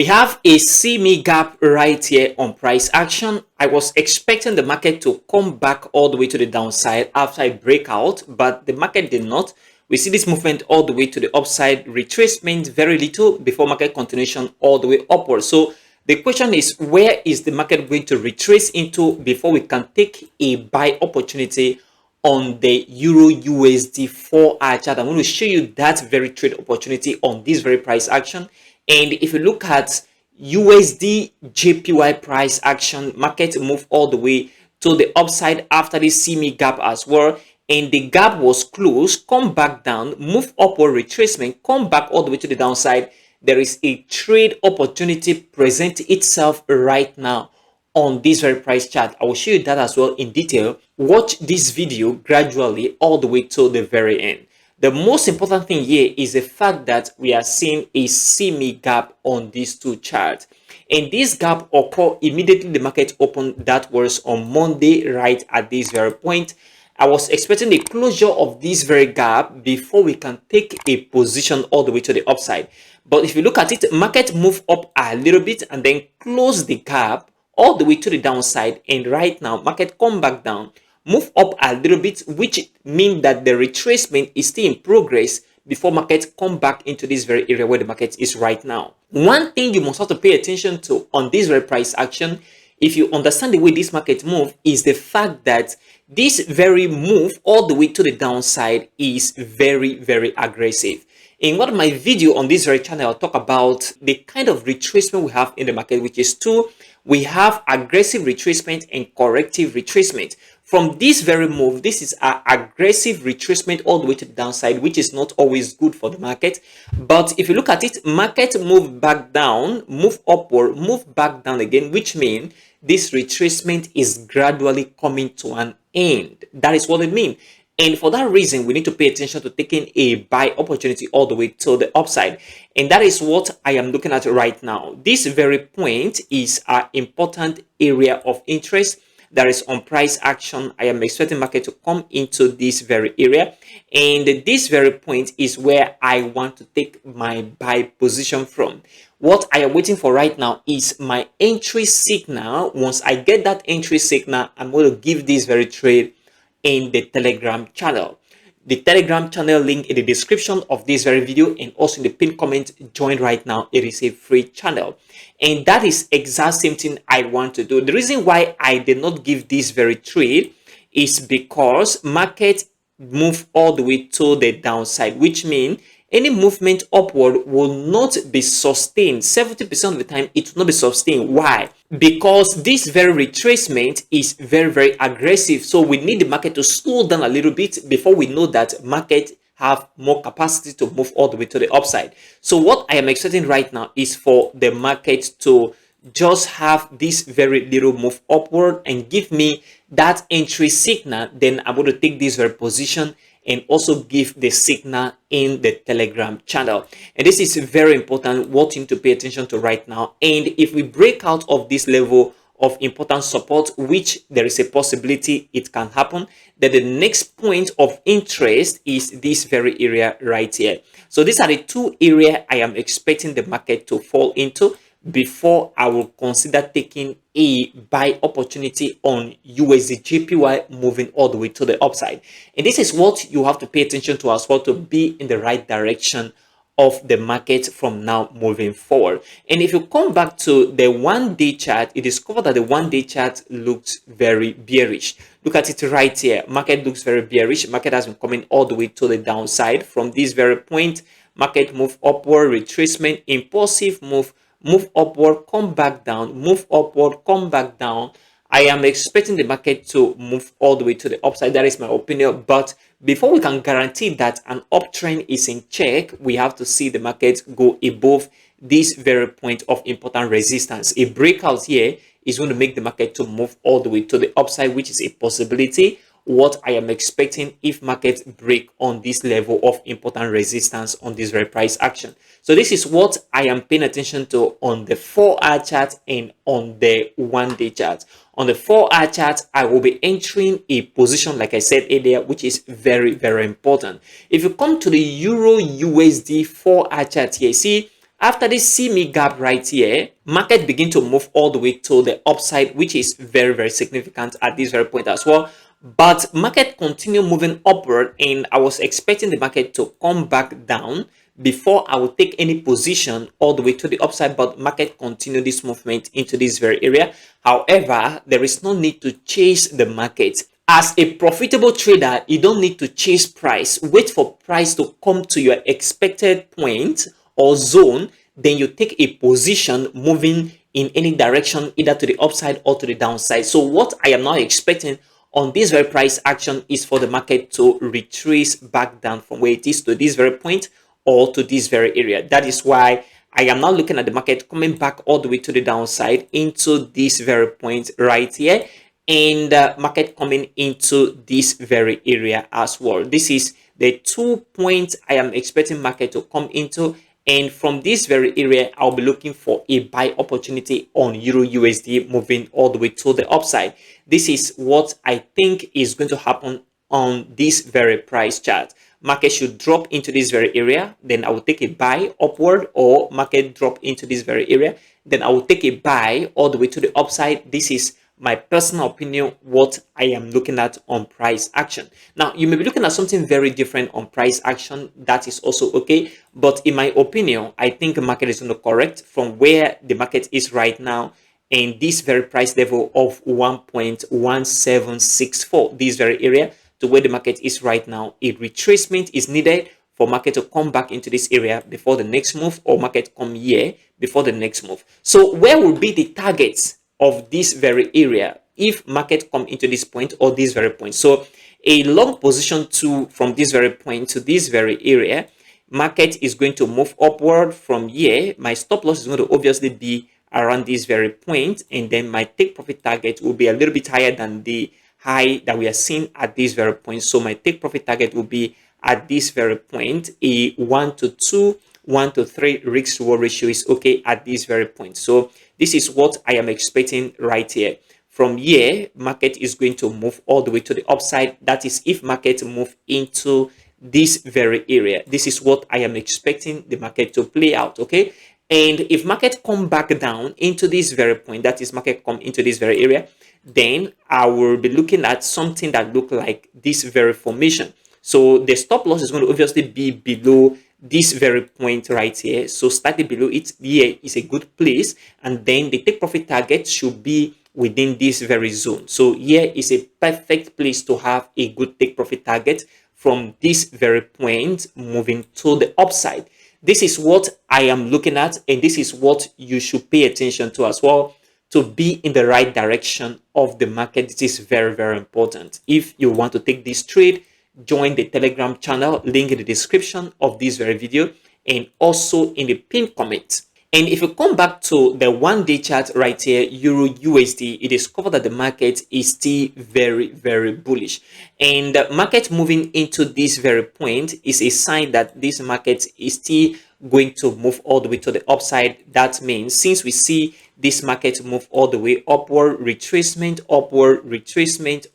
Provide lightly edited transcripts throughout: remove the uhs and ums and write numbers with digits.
We have a see-me gap right here on price action. I was expecting the market to come back all the way to the downside after a breakout, but the market did not. We see this movement all the way to the upside, retracement very little before market continuation all the way upward. So the question is, where is the market going to retrace into before we can take a buy opportunity on the Euro USD 4-hour chart? I'm going to show you that very trade opportunity on this very price action. And if you look at USD JPY price action, market move all the way to the upside after the see-me gap as well. And the gap was closed, come back down, move upward, retracement, come back all the way to the downside. There is a trade opportunity present itself right now on this very price chart. I will show you that as well in detail. Watch this video gradually all the way to the very end. The most important thing here is the fact that we are seeing a see-me gap on these two charts. And this gap occurred immediately the market opened, that was on Monday, right at this very point. I was expecting the closure of this very gap before we can take a position all the way to the upside. But if you look at it, market move up a little bit and then close the gap all the way to the downside. And right now, market come back down, move up a little bit, which means that the retracement is still in progress before market come back into this very area where the market is right now. One thing you must have to pay attention to on this very price action, if you understand the way this market move, is the fact that this very move all the way to the downside is very, very aggressive. In one of my video on this very channel, I'll talk about the kind of retracement we have in the market, which is two. We have aggressive retracement and corrective retracement. From this very move, this is an aggressive retracement all the way to the downside, which is not always good for the market. But if you look at it, market move back down, move upward, move back down again, which means this retracement is gradually coming to an end. That is what it means. And for that reason, we need to pay attention to taking a buy opportunity all the way to the upside. And that is what I am looking at right now. This very point is an important area of interest that is on price action. I am expecting market to come into this very area. And this very point is where I want to take my buy position from. What I am waiting for right now is my entry signal. Once I get that entry signal, I'm going to give this very trade in the Telegram channel. The Telegram channel link in the description of this very video and also in the pinned comment. Join right now. It is a free channel. And that is exact same thing I want to do. The reason why I did not give this very trade is because market move all the way to the downside, which means any movement upward will not be sustained. 70% of the time, it will not be sustained. Why? Because this very retracement is very, very aggressive. So we need the market to slow down a little bit before we know that market have more capacity to move all the way to the upside. So what I am expecting right now is for the market to just have this very little move upward and give me that entry signal. Then I'm going to take this very position and also give the signal in the Telegram channel. And this is very important, what you need to pay attention to right now. And if we break out of this level of important support, which there is a possibility it can happen, then the next point of interest is this very area right here. So these are the two areas I am expecting the market to fall into before I will consider taking a buy opportunity on USD JPY moving all the way to the upside. And this is what you have to pay attention to as well to be in the right direction of the market from now moving forward. And if you come back to the 1-day chart, you discover that the 1-day chart looks very bearish. Look at it right here. Market looks very bearish. Market has been coming all the way to the downside. From this very point, market move upward, retracement, impulsive move, move upward, come back down, move upward, come back down. I am expecting the market to move all the way to the upside. That is my opinion. But before we can guarantee that an uptrend is in check, we have to see the market go above this very point of important resistance. A breakout here is going to make the market to move all the way to the upside, which is a possibility. What I am expecting if markets break on this level of important resistance on this very price action. So this is what I am paying attention to on the 4-hour chart and on the 1-day chart. On the 4-hour chart, I will be entering a position, like I said earlier, which is very, very important. If you come to the Euro USD 4-hour chart here, see, After this CME gap right here, market begin to move all the way to the upside, which is very, very significant at this very point as well. But market continue moving upward, and I was expecting the market to come back down before I would take any position all the way to the upside, but market continue this movement into this very area. However, there is no need to chase the market. As a profitable trader, you don't need to chase price. Wait for price to come to your expected point or zone, then you take a position moving in any direction, either to the upside or to the downside. So what I am now expecting on this very price action is for the market to retrace back down from where it is to this very point or to this very area. That is why I am now looking at the market coming back all the way to the downside into this very point right here, and market coming into this very area as well. This is the 2 points I am expecting market to come into, and from this very area I'll be looking for a buy opportunity on Euro USD moving all the way to the upside. This is what I think is going to happen on this very price chart. Market should drop into this very area, then I will take a buy upward, or market drop into this very area, then I will take a buy all the way to the upside. This is my personal opinion, what I am looking at on price action. Now, you may be looking at something very different on price action. That is also okay. But in my opinion, I think the market is going to correct from where the market is right now, and this very price level of 1.1764, this very area, to where the market is right now. A retracement is needed for market to come back into this area before the next move, or market come here before the next move. So where will be the targets of this very area if market come into this point or this very point? So a long position from this very point to this very area, market is going to move upward from here. My stop loss is going to obviously be around this very point, and then my take profit target will be a little bit higher than the high that we are seeing at this very point. So my take profit target will be at this very point. A 1 to 2, 1 to 3 risk reward ratio is okay at this very point. So this is what I am expecting right here. From here, market is going to move all the way to the upside. That is if market move into this very area. This is what I am expecting the market to play out, okay? And if market come back down into this very point, that is market come into this very area, then I will be looking at something that look like this very formation. So the stop loss is going to obviously be below this very point right here. So slightly below it here is a good place, and then the take profit target should be within this very zone. So here is a perfect place to have a good take profit target from this very point moving to the upside. This is what I am looking at, and this is what you should pay attention to as well, to be in the right direction of the market. This is very, very important. If you want to take this trade, join the Telegram channel, link in the description of this very video and also in the pinned comment. And if you come back to the 1-day chart right here, Euro USD, you discover that the market is still very, very bullish. And the market moving into this very point is a sign that this market is still going to move all the way to the upside. That means since we see this market move all the way upward, retracement,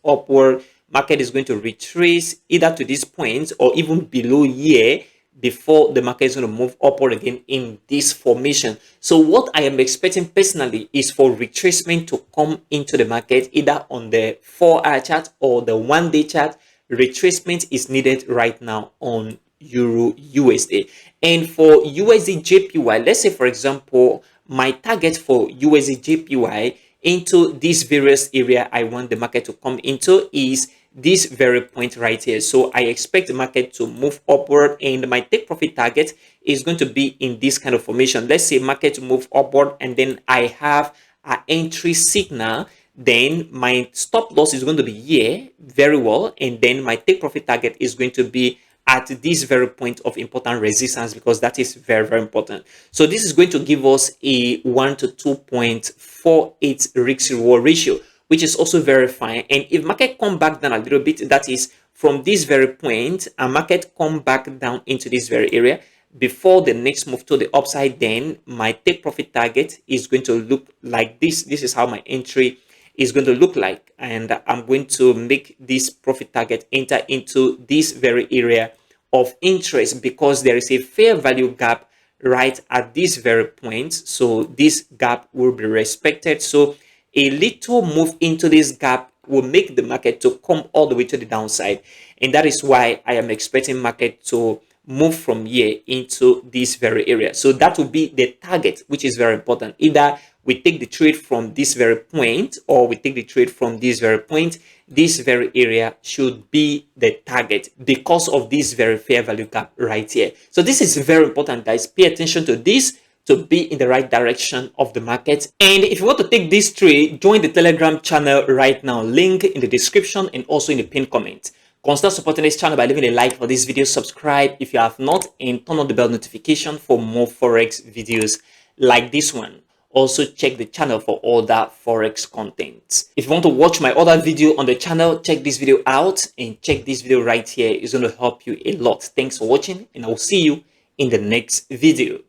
upward, market is going to retrace either to this point or even below here before the market is going to move upward again in this formation. So what I am expecting personally is for retracement to come into the market either on the 4-hour chart or the 1-day chart. Retracement is needed right now on Euro USD. And for USD JPY, let's say for example, my target for USD JPY into this various area I want the market to come into is this very point right here. So I expect the market to move upward, and my take profit target is going to be in this kind of formation. Let's say market move upward and then I have an entry signal, then my stop loss is going to be here very well, and then my take profit target is going to be at this very point of important resistance, because that is very, very important. So this is going to give us a 1 to 2.48 risk reward ratio, which is also very fine. And if market come back down a little bit, that is from this very point, a market come back down into this very area before the next move to the upside, then my take profit target is going to look like this. This is how my entry is going to look like, and I'm going to make this profit target enter into this very area of interest, because there is a fair value gap right at this very point. So this gap will be respected. So a little move into this gap will make the market to come all the way to the downside, and that is why I am expecting market to move from here into this very area. So that will be the target, which is very important. Either we take the trade from this very point or we take the trade from this very point. This very area should be the target because of this very fair value gap right here. So this is very important, guys. Pay attention to this to be in the right direction of the market. And if you want to take this trade, join the Telegram channel right now. Link in the description and also in the pinned comment. Consider supporting this channel by leaving a like for this video, subscribe if you have not, and turn on the bell notification for more Forex videos like this one. Also check the channel for other Forex content. If you want to watch my other video on the channel, check this video out and check this video right here. It's going to help you a lot. Thanks for watching, and I will see you in the next video.